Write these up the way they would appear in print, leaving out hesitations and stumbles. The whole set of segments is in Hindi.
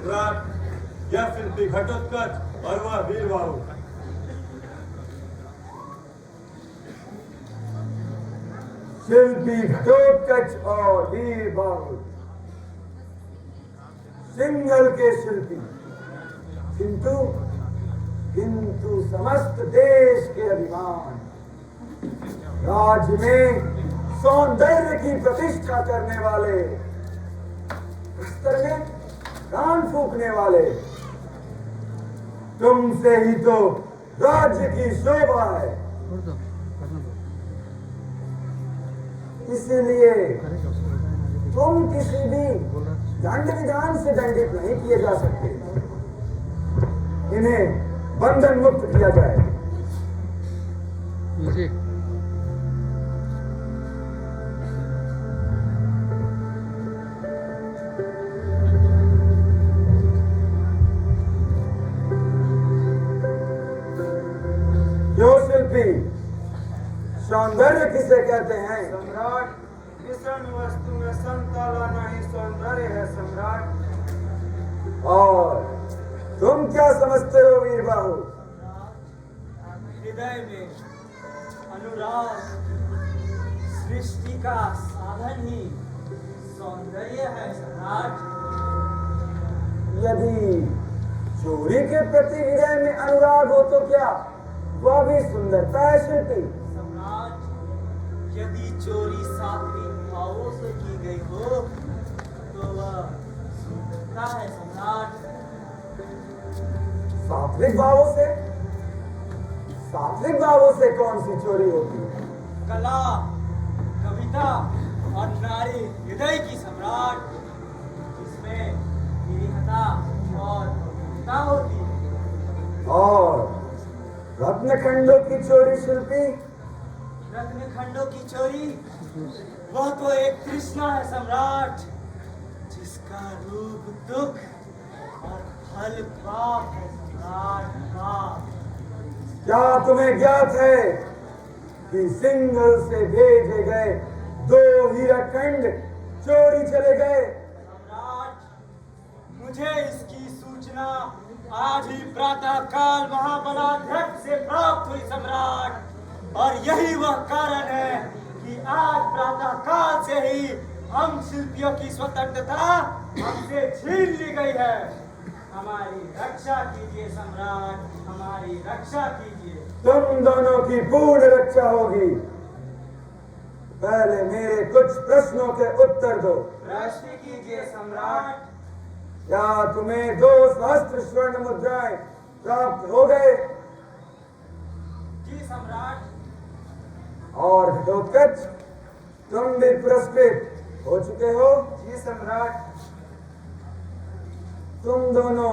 सम्राट, यह शिल्पी घटोत्कच और वह वीरबाहु। शिल्पी घटोत्कच और वीरबाहु, सिंघल के शिल्पी, किंतु समस्त देश के अभिमान, राज्य में सौंदर्य की प्रतिष्ठा करने वाले, स्तर में प्राण फूकने वाले, तुमसे ही तो राज्य की शोभा है। इसलिए तुम किसी भी दंड विधान से दंडित नहीं किए जा सकते। इन्हें बंधन मुक्त किया जाए। क्यों शिल्पी, सौंदर्य किसे कहते हैं? सम्राट, विषम वस्तु में संताला नहीं सौंदर्य है सम्राट। और तुम क्या समझते हो वीरबाहु? हृदय में अनुराग सृष्टि का साधन ही सौंदर्य है सम्राट। यदि चोरी के प्रति हृदय में अनुराग हो तो क्या वह भी सुंदरता है शिल्पी? सम्राट, यदि चोरी सात्विक भावों से की गई हो तो वह सुंदरता है सम्राट। सात्विक भावों से? सात्विक भावों से कौन सी चोरी होती है? कला, कविता और नारी हृदय की सम्राट, जिसमें निरीहता और भव्यता होती है। और रत्नखंडों की चोरी शिल्पी? रत्नखंडों की चोरी, वह तो एक तृष्णा है सम्राट, जिसका रूप दुख और फल पाप है सम्राट, पाप। क्या तुम्हें ज्ञात है कि सिंघल से भेजे गए 2 हीराखंड चोरी चले गए? सम्राट, मुझे इसकी सूचना आज ही प्रातः काल महाबलाध्यक्ष से प्राप्त हुई सम्राट, और यही वह कारण है कि आज प्रातः काल से ही हम शिल्पियों की स्वतंत्रता हमसे छीन ली गई है। हमारी रक्षा कीजिए सम्राट, हमारी रक्षा कीजिए। तुम दोनों की पूर्ण रक्षा होगी। पहले मेरे कुछ प्रश्नों के उत्तर दो। प्रश्न कीजिए सम्राट। क्या तुम्हें 2 सहस्त्र स्वर्ण मुद्राएं प्राप्त हो गए? जी सम्राट। और घटोत्कच, तुम भी पुरस्कृत हो चुके हो? जी सम्राट। तुम दोनों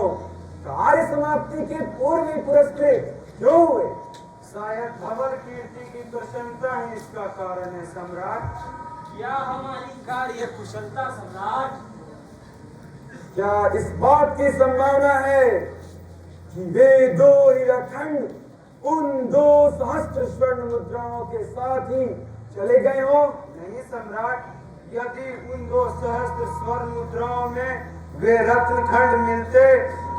कार्य समाप्ति के पूर्व ही पुरस्कृत क्यों हुए? शायद धवल कीर्ति की प्रसन्नता ही इसका कारण है सम्राट। क्या हमारी कार्य कुशलता सम्राट? क्या इस बात की संभावना है कि वे 2 हीराखंड उन 2 सहस्त्र स्वर्ण मुद्राओं के साथ ही चले गए हो? नहीं सम्राट, यदि उन 2 सहस्त्र स्वर्ण मुद्राओं में वे रत्नखंड मिलते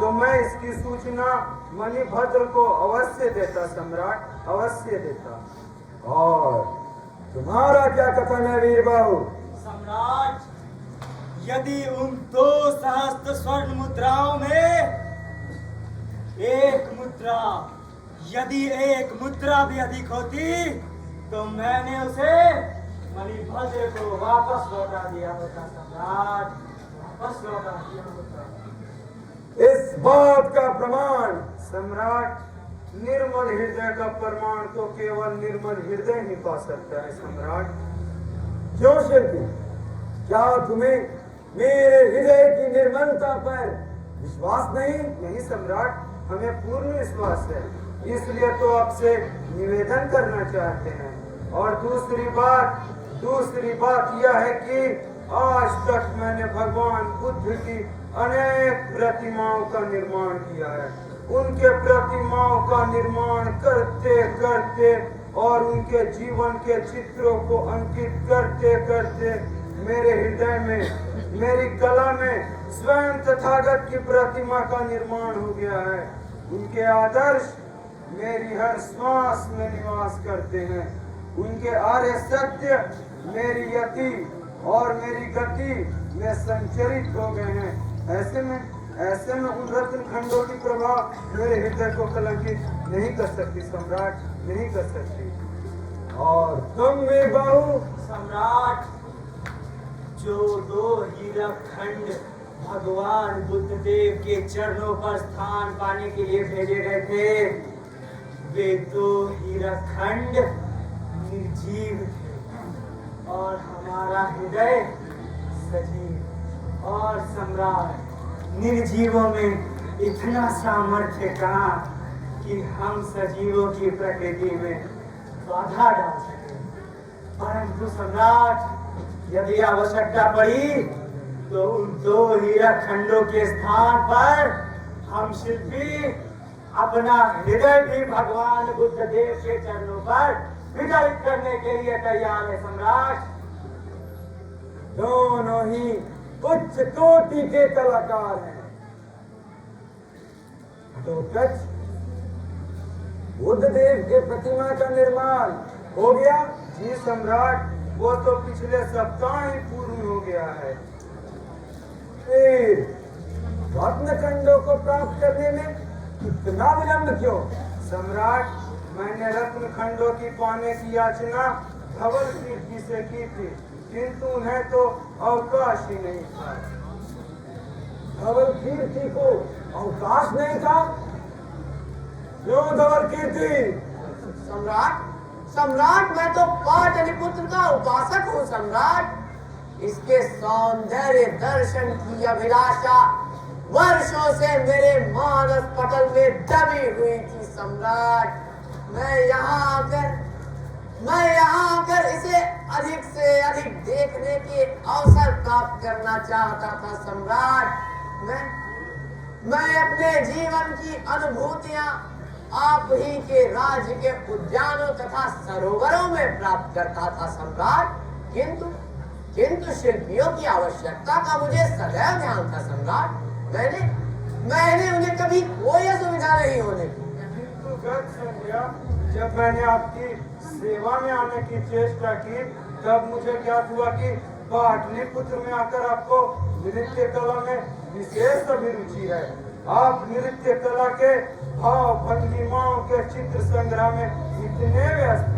तो मैं इसकी सूचना मणिभद्र को अवश्य देता सम्राट, अवश्य देता। और तुम्हारा क्या कथन है वीरबाहु? सम्राट, यदि उन 2 सहस्त्र स्वर्ण मुद्राओं में यदि एक मुद्रा भी अधिक होती तो मैंने उसे मणिभद्र को वापस लौटा दिया होता सम्राट, वापस लौटा दिया होता। इस बात का प्रमाण? सम्राट, निर्मल हृदय का प्रमाण तो केवल निर्मल हृदय ही पा सकता है सम्राट। क्यों शिल्पी, क्या तुम्हें मेरे हृदय की निर्मलता पर विश्वास नहीं? नहीं सम्राट, हमें पूर्ण विश्वास है, इसलिए तो आपसे निवेदन करना चाहते हैं। और दूसरी बात यह है कि आज तक मैंने भगवान बुद्ध की अनेक प्रतिमाओं का निर्माण किया है। उनके प्रतिमाओं का निर्माण करते करते और उनके जीवन के चित्रों को अंकित करते करते मेरे हृदय में मेरी कला में स्वयं तथागत की प्रतिमा का निर्माण हो गया है। उनके आदर्श मेरी हर श्वास में निवास करते हैं। उनके आर्य सत्य मेरी यति और मेरी गति में संचरित हो गए हैं। ऐसे में उन रत्न खंडों की प्रभाव मेरे हृदय को कलंकित नहीं कर सकती सम्राट, नहीं कर सकती। और तुम वीर बाहु, सम्राट, जो दो हीरक खंड भगवान बुद्ध देव के चरणों पर स्थान पाने के लिए भेजे गए थे, वे दो हीरक खंड निर्जीव थे और हमारा हृदय सजीव। और सम्राट, निर्जीवों में इतना सामर्थ्य कहाँ कि हम सजीवों की प्रकृति में बाधा डाल सके। परंतु सम्राट, यदि आवश्यकता पड़ी तो उन दो हीरक खंडों के स्थान पर हम शिल्पी अपना हृदय भी भगवान बुद्ध देव के चरणों पर विदलित करने के लिए तैयार है सम्राट। दोनों ही उच्च कोटि के कलाकार हैं। तो कच्छ बुद्ध देव के प्रतिमा का निर्माण हो गया? जी सम्राट, वो तो पिछले सप्ताह ही पूर्ण हो गया है। फिर रत्न खंडों को प्राप्त करने में इतना विलंब क्यों? सम्राट, मैंने रत्न खंडों की पाने की याचना धवल कीर्ति से की थी, किंतु उन्हें तो अवकाश ही नहीं था। धवल कीर्ति को अवकाश नहीं था? क्यों धवल कीर्ति? सम्राट, सम्राट, मैं तो पाटलिपुत्र का उपासक हूँ सम्राट। इसके सौंदर्य दर्शन की अभिलाषा वर्षों से मेरे मानस पटल में दबी हुई थी सम्राट। मैं यहाँ आकर इसे अधिक से अधिक देखने के अवसर प्राप्त करना चाहता था सम्राट। मैं अपने जीवन की अनुभूतियां आप ही के राज्य के उद्यानों तथा सरोवरों में प्राप्त करता था सम्राट, किंतु शिल्पियों की आवश्यकता का मुझे सदैव ध्यान था सम्राट। मैंने उन्हें कभी कोई असुविधा नहीं होने दी। किंतु गत संध्या जब मैंने आपकी सेवा में आने की चेष्टा की, तब मुझे ज्ञात हुआ कि पाटलिपुत्र में आकर आपको नृत्य कला में विशेष अभिरुचि है। आप नृत्य कला के भाव भंगिमाओं के चित्र संग्रह में इतने व्यस्त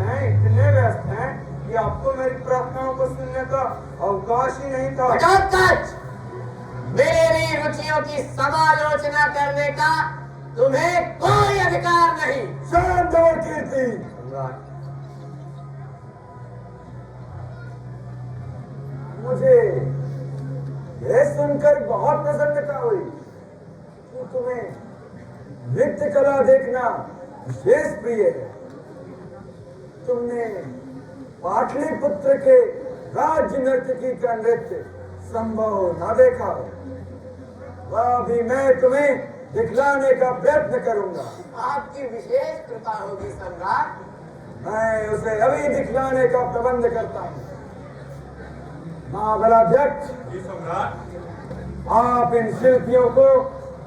हैं कि आपको मेरी प्रार्थनाओं को सुनने का अवकाश ही नहीं था। मेरी रुचियों की समालोचना करने का तुम्हें कोई अधिकार नहीं। शांत हो कीर्ति। मुझे यह सुनकर बहुत प्रसन्नता हुई कि तुम्हें नृत्य कला देखना विशेष प्रिय है। तुमने पाटलिपुत्र के राज्य नर्तकी का नृत्य संभव न देखा हो, वह भी मैं तुम्हें दिखलाने का प्रयत्न करूंगा। आपकी विशेष कृपा होगी सम्राट। मैं उसे अभी दिखलाने का प्रबंध करता हूँ। महाबलाध्यक्ष, जी सम्राट, आप इन शिल्पियों को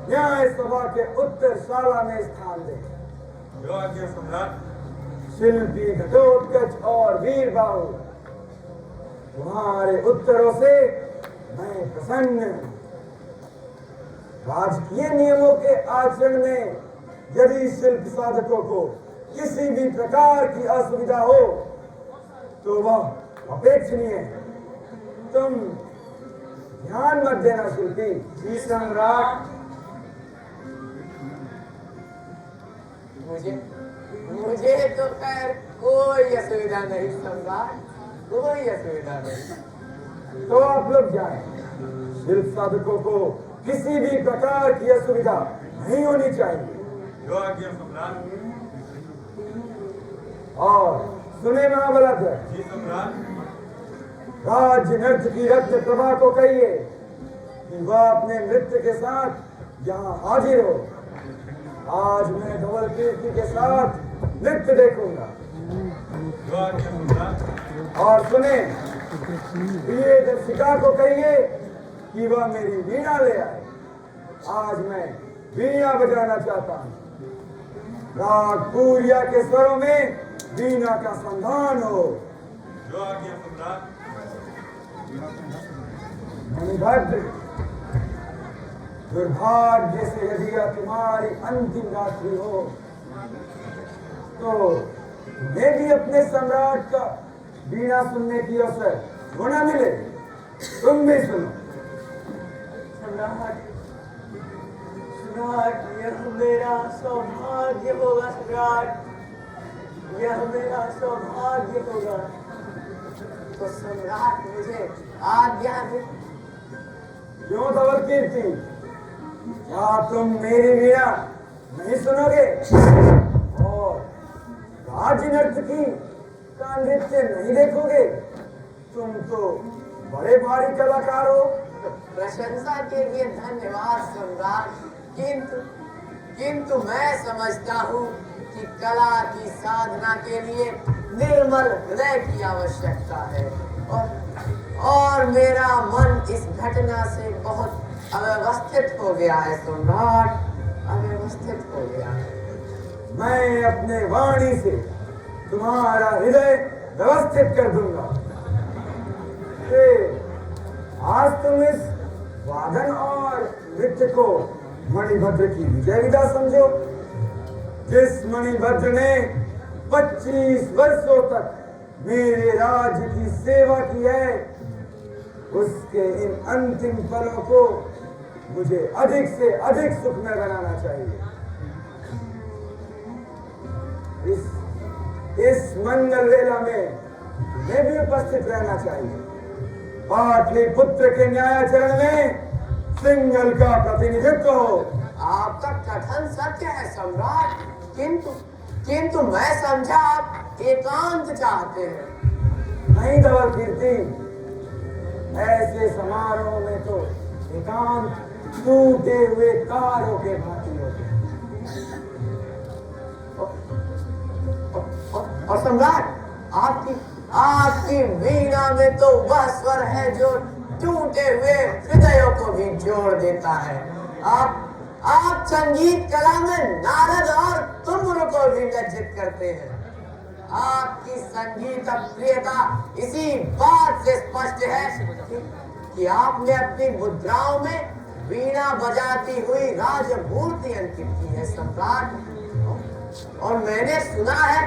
न्याय सभा के उत्तरशाला में स्थान दें। जो आज्ञा सम्राट। शिल्पी घटोत्कच और वीर बाहु, तुम्हारे उत्तरों से मैं प्रसन्न हूं। राजकीय नियमों के आचरण में यदि शिल्प साधकों को किसी भी प्रकार की असुविधा हो तो वह अपेक्षणीय है। तुम ध्यान मत देना शिल्पी। जी सम्राट। मुझे तो खैर कोई असुविधा नहीं सम्राट, कोई असुविधा नहीं। तो आप लोग जाएं। शिल्प साधकों को किसी भी प्रकार की असुविधा नहीं होनी चाहिए। जो आज्ञा सम्राट। और सुने महाबलाध्यक्ष, जी सम्राट। राज्य नृत्य की रत्न प्रभा को कहिए कि वह अपने नृत्य के साथ यहाँ हाजिर हो। आज मैं धवल कीर्ति के साथ नृत्य देखूंगा। जो आज्ञा सम्राट। और सुने, प्रिय दर्शिका को कहिए कि वह मेरी वीणा ले आए। आज मैं वीणा बजाना चाहता हूँ। राग पूरिया के स्वरों में वीणा का संधान हो। जो आज्ञा सम्राट। मणिभद्र, दुर्भाग्य से यदि यह तुम्हारी अंतिम रात्रि हो तो तुम्हें भी अपने सम्राट का वीणा सुनने की अवसर होना मिले। तुम भी सुनो। सम्राट, सम्राट, यह मेरा सौभाग्य होगा सम्राट, यह मेरा सौभाग्य होगा। तो सम्राट मुझे आज्ञा दे। क्यों धवल कीर्ति, क्या तुम मेरी वीणा नहीं सुनोगे और राज्य नर्तकी का नृत्य नहीं देखोगे? तुम तो बड़े भारी कलाकार हो। प्रशंसा के लिए धन्यवाद सम्राट, किंतु मैं समझता हूँ कि कला की साधना के लिए निर्मल हृदय की आवश्यकता है और मेरा मन इस घटना से बहुत अव्यवस्थित हो गया है सम्राट, अव्यवस्थित हो गया है। मैं अपने वाणी से तुम्हारा हृदय व्यवस्थित कर दूंगा। आज तुम इस वादन और नृत्य को मणिभद्र की विजय विदा समझो। जिस मणिभद्र ने 25 वर्षों तक मेरे राज्य की सेवा की है, उसके इन अंतिम पलों को मुझे अधिक से अधिक सुखमय बनाना चाहिए। इस मंगल वेला में तुम्हें भी उपस्थित रहना चाहिए। पाटलिपुत्र के न्यायाचरण में सिंघल का प्रतिनिधित्व हो। आपका कथन सत्य है सम्राट, किंतु मैं समझा आप एकांत चाहते हैं। नहीं धवल कीर्ति, ऐसे समारोह में तो एकांत टूटे हुए तारों के भांति होते हैं। और सम्राट, आपकी वीणा में तो वह स्वर है जो टूटे हुए हृदयों को भी जोड़ देता है। आप संगीत कला में नारद और तुमरो को भी लज्जित करते हैं। आपकी संगीत प्रियता इसी बात से स्पष्ट है कि आपने अपनी मुद्राओं में वीणा बजाती हुई राजमूर्ति अंकित की है सम्राट। और मैंने सुना है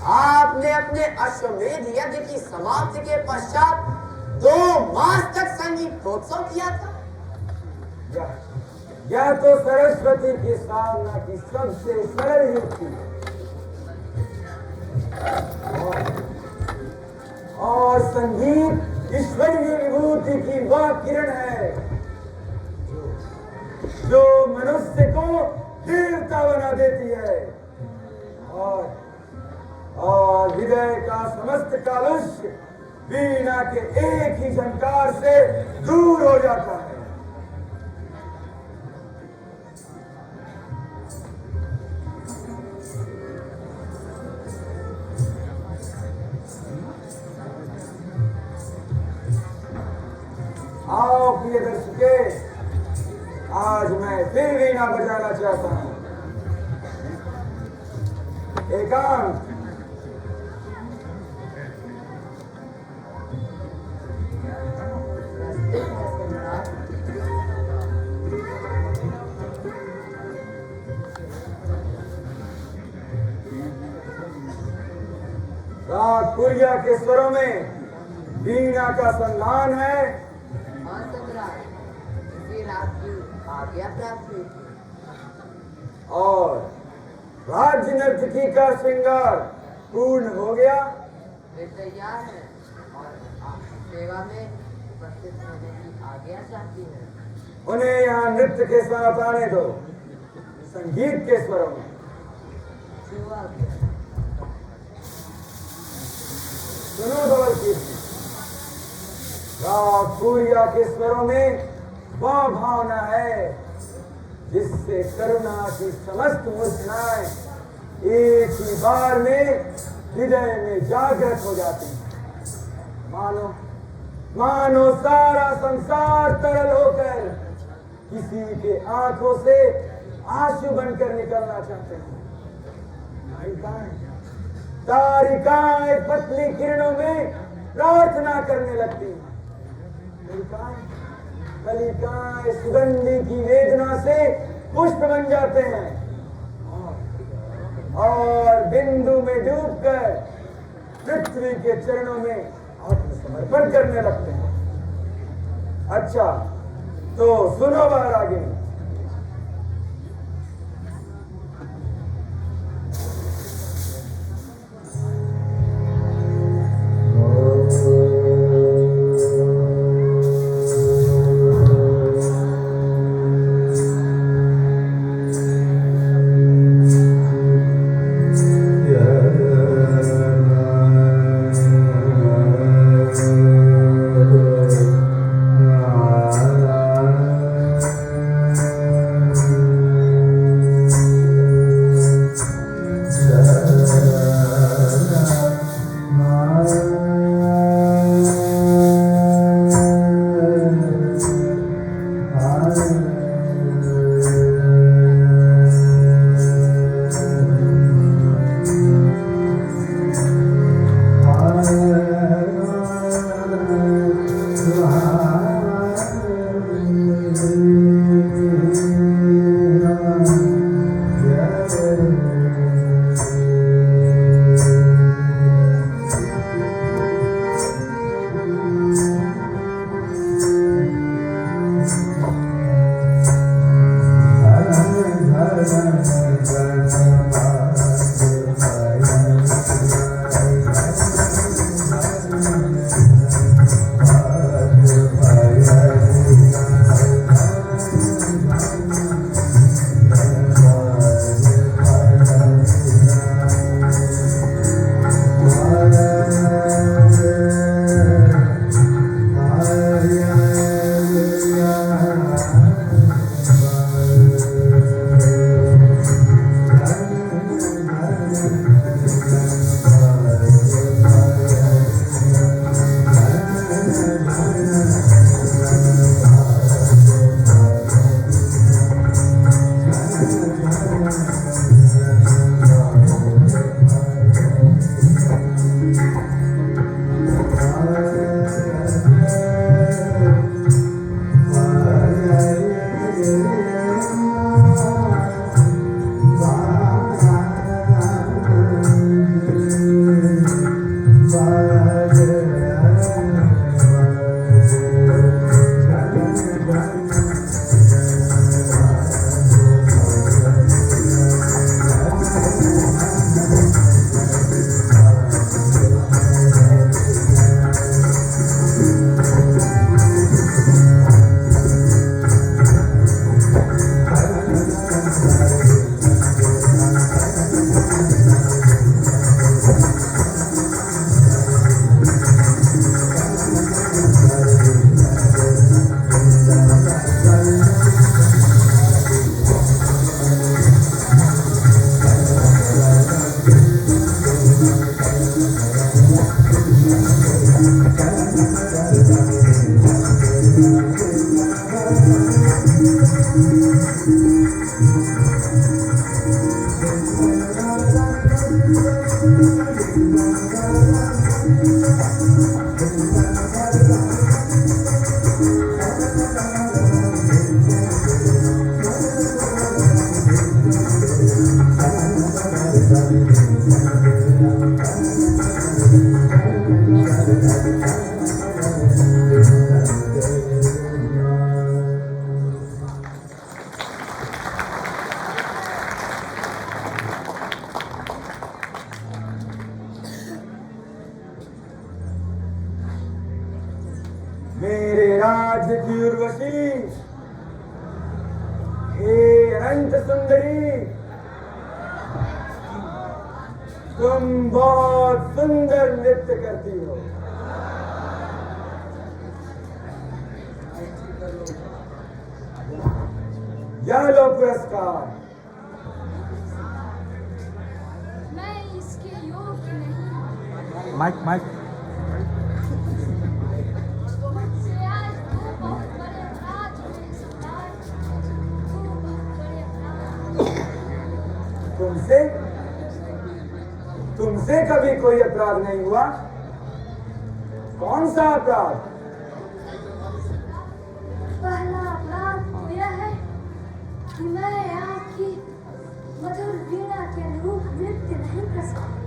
आपने अपने अश्वमेध यज्ञ की समाप्ति के पश्चात 2 मास तक संगीतोत्सव किया था। यह तो सरस्वती की साधना की सबसे सरल युक्ति है। और संगीत ईश्वरीय विभूति की वह किरण है जो मनुष्य को देवता बना देती है और हृदय का समस्त कालुष्य वीणा के एक ही झंकार से दूर हो जाता है। आओ प्रिय दर्शके, आज मैं फिर वीणा बजाना चाहता हूँ। एकांत। राग पुरिया के स्वरों में वीणा का संधान है। आज्ञा प्राप्त हुई और राज्य नर्तकी का श्रृंगार पूर्ण हो गया। वे तैयार हैं और आपकी सेवा में उपस्थित होने की आज्ञा चाहती है। उन्हें यहाँ नृत्य के साथ आने दो, संगीत के स्वरों में। सुनो धवल कीर्ति, राग पुरिया के स्वरों में वह भावना है जिससे करुणा की समस्त मूर्छनाएं एक ही बार में हृदय में जागृत हो जाती हैं। मानो सारा संसार तरल होकर किसी के आंखों से आंसू बनकर निकलना चाहते हैं। तारिकाएं पतली किरणों में प्रार्थना करने लगती हैं। कलिकाएं सुगंधी की वेदना से पुष्प बन जाते हैं और बिंदु में डूबकर पृथ्वी के चरणों में आत्मसमर्पण करने लगते हैं। अच्छा, तो सुनो बार आगे। मेरे राज्य की उर्वशी, हे अनंत सुंदरी, तुम बहुत सुंदर नृत्य करती हो। यह लो पुरस्कार। मैं इसके योग्य नहीं। Mike Mike. तुमसे तुमसे कभी कोई अपराध नहीं हुआ? कौन सा अपराध? पहला अपराध तो यह है कि मैं आपकी मधुर वीणा के अनुरूप नृत्य नहीं कर सकती।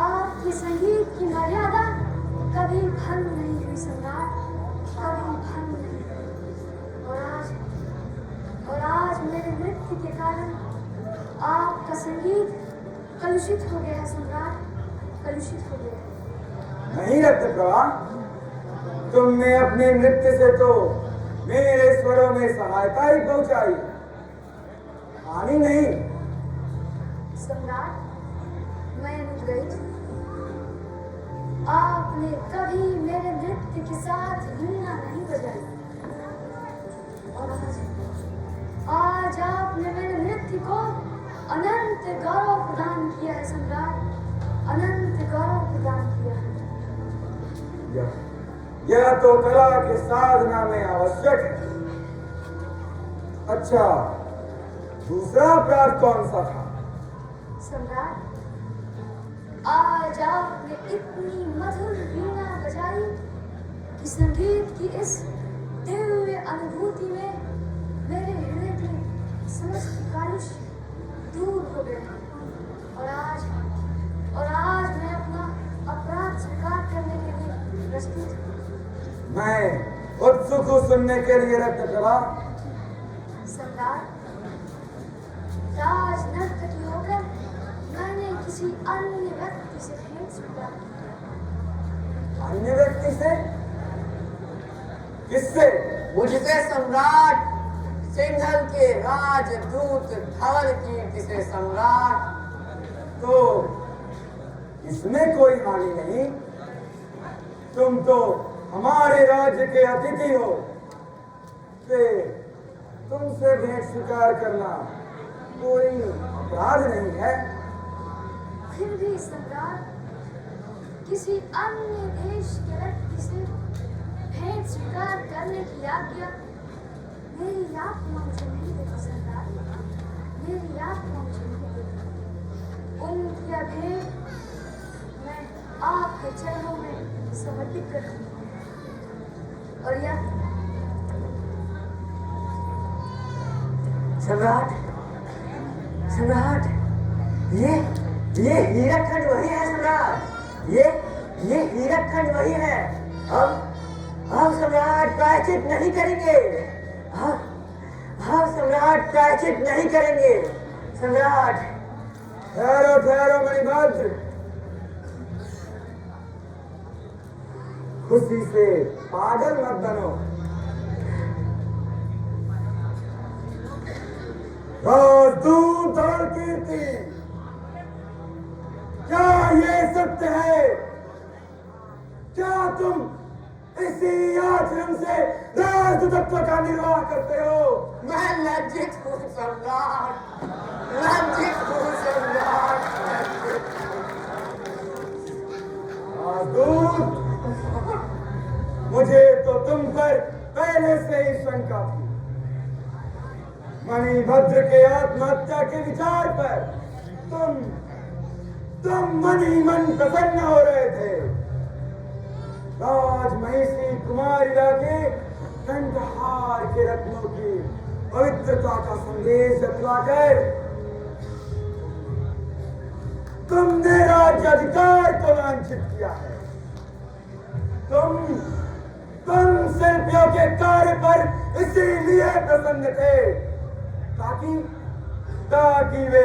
आपके संगीत की मर्यादा कभी भंग नहीं हुई सम्राट, कभी भंग नहीं हुई। और आज मेरे नृत्य के कारण आपका संगीत कलुषित हो गया है सम्राट, कलुषित हो गया है। नहीं रत्नप्रभा, तुमने अपने नृत्य से तो मेरे स्वरों में सहायता ही पहुंचाई, हानि नहीं। सम्राट, मैं अनुग्रहित हूँ। आपने कभी मेरे नृत्य के साथ वीणा नहीं बजाई, और आज आपने मेरे नृत्य को अनंत गौरव प्रदान किया है सम्राट, अनंत गौरव प्रदान किया है। यह तो कला के साधना में आवश्यक है। अच्छा, दूसरा अपराध कौन सा था? सम्राट, आज आपने इतनी मधुर वीणा बजाई कि संगीत की इस दिव्य अनुभूति में मेरे हृदय के समस्त कालुष्य दूर हो गए। और आज मैं अपना अपराध स्वीकार करने के लिए प्रस्तुत हूँ। मैं उत्सुक हूँ सुनने के लिए रत्नप्रभा। सम्राट, राज नर्तकी होकर मैंने किसी अन्य व्यक्ति से भेंट स्वीकार किया। अन्य व्यक्ति से? किससे? मुझसे सम्राट, सिंघल के राजदूत धवल कीर्ति से सम्राट। तो इसमें कोई हानि नहीं। तुम तो हमारे राज्य के अतिथि हो, फिर तुमसे भेंट स्वीकार करना कोई अपराध नहीं है। फिर भी सम्राट, किसी अन्य देश के व्यक्ति से भेंट स्वीकार करने की आज्ञा मेरी आत्मा मुझे नहीं देती सम्राट, मेरी आत्मा मुझे नहीं देती। उनकी भेंट मैं आपके चरणों में समर्पित करती हूँ। और यह सम्राट, सम्राट, ये हीराखंड वही है सम्राट, ये हीराखंड वही है। हम सम्राट प्रायश्चित नहीं करेंगे, हम सम्राट प्रायश्चित नहीं करेंगे सम्राट। ठहरो ठहरो मणिभद्र, खुशी से पागल मत बनो। राजदूत धवल कीर्ति, क्या ये सत्य है? क्या तुम इसी आश्रम से राजदूतत्व का निर्वाह करते हो? मैं लज्जित हूँ सम्राट, लज्जित हूँ सम्राट। राजदूत, मुझे तो तुम पर पहले से ही शंका थी। मणिभद्र के आत्महत्या के विचार पर तुम मन ही मन प्रसन्न हो रहे थे। राजमहिषी कुमारिला के कंठहार के रत्नों की पवित्रता का संदेश जतलाकर तुमने राज्य अधिकार को लांछित किया है। तुम शिल्पियों के कार्य पर इसीलिए प्रसन्न थे ताकि वे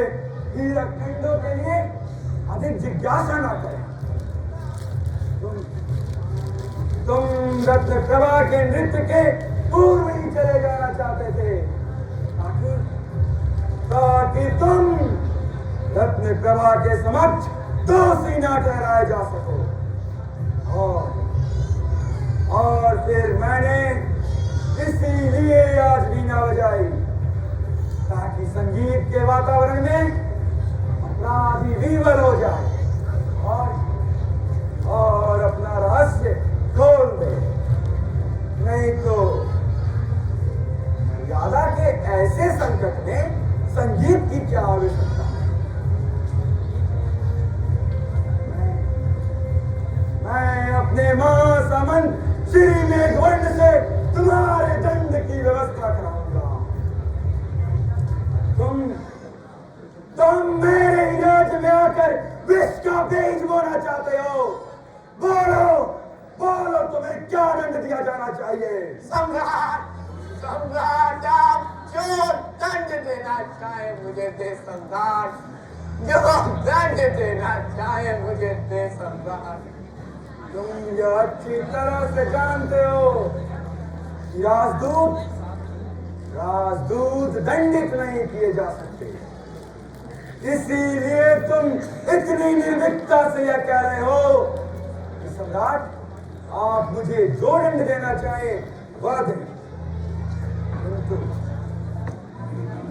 हीराखंडों के लिए अधिक जिज्ञासा न करें। तुम रत्नप्रभा के नृत्य के पूर्व ही चले जाना चाहते थे ताकि तुम रत्नप्रभा के समक्ष दोषी न ठहराए जा सको। और फिर मैंने इसीलिए आज वीणा बजाई ताकि संगीत के वातावरण में अपराधी विवल हो जाए और अपना रहस्य खोल दे। नहीं तो मर्यादा के ऐसे संकट में संगीत सम्राट आप जो दंड देना चाहे मुझे दे सम्राट, जो दंड देना चाहे मुझे दे सम्राट। तुम यह अच्छी तरह से जानते हो कि राजदूत दंडित नहीं किए जा सकते, इसीलिए तुम इतनी निर्भीकता से यह कह रहे हो कि सम्राट आप मुझे जो दंड देना चाहे वह दें।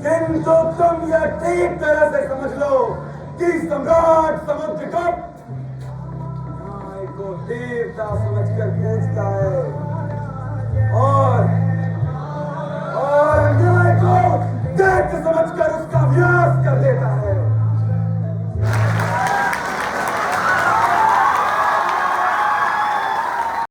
किंतु तुम यह ठीक तरह से समझ लो कि सम्राट समुद्र का न्याय को देवता समझकर पूछता है।